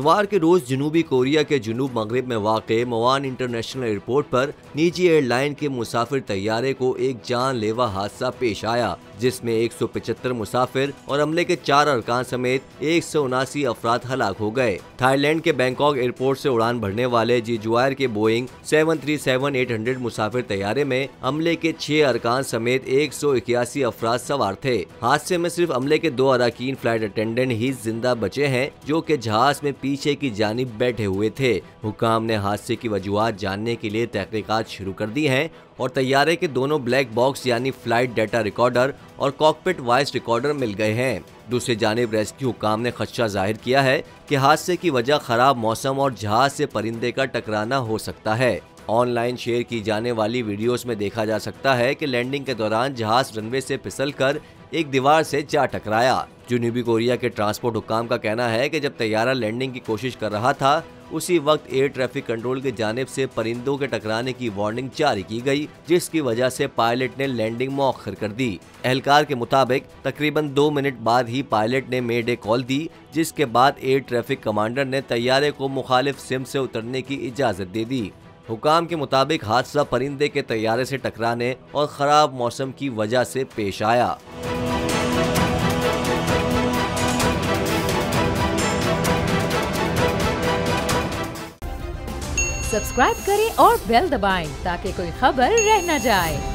इतवार के रोज जनूबी कोरिया के जुनूब मगरिब में वाक़े मोवान इंटरनेशनल एयरपोर्ट पर निजी एयरलाइन के मुसाफिर तैयारे को एक जानलेवा हादसा पेश आया, जिसमें 175 मुसाफिर और अमले के 4 अरकान समेत 179 अफराद हलाक हो गए। थाईलैंड के बैंकॉक एयरपोर्ट से उड़ान भरने वाले जीजुआर के बोइंग 737-800 मुसाफिर तैयारे में अमले के 6 अरकान समेत 181 अफराद सवार थे। हादसे में सिर्फ अमले के 2 अरकान फ्लाइट अटेंडेंट ही जिंदा बचे हैं, जो कि जहाज में पीछे की जानिब बैठे हुए थे। हुकाम ने हादसे की वजूहात जानने के लिए तहकीकात शुरू कर दी हैं और तैयारे के दोनों ब्लैक बॉक्स यानी फ्लाइट डाटा रिकॉर्डर और कॉकपिट वॉइस रिकॉर्डर मिल गए हैं। दूसरी जानिब रेस्क्यू हुकाम ने खदशा जाहिर किया है कि हादसे की वजह खराब मौसम और जहाज से परिंदे का टकराना हो सकता है। ऑनलाइन शेयर की जाने वाली वीडियोस में देखा जा सकता है कि लैंडिंग के दौरान जहाज रनवे से फिसलकर एक दीवार से जा टकराया। जनूबी कोरिया के ट्रांसपोर्ट हुकाम का कहना है कि जब तैयारा लैंडिंग की कोशिश कर रहा था, उसी वक्त एयर ट्रैफिक कंट्रोल की जानिब से परिंदों के टकराने की वार्निंग जारी की गई, जिसकी वजह से पायलट ने लैंडिंग मौखर कर दी। एहलकार के मुताबिक तकरीबन 2 मिनट बाद ही पायलट ने मेडे कॉल दी, जिसके बाद एयर ट्रैफिक कमांडर ने तैयारे को मुखालिफ सिम से उतरने की इजाजत दे दी। हुकाम के मुताबिक हादसा परिंदे के तैयारे से टकराने और खराब मौसम की वजह से पेश आया। सब्सक्राइब करें और बेल दबाएं ताकि कोई खबर रह न जाए।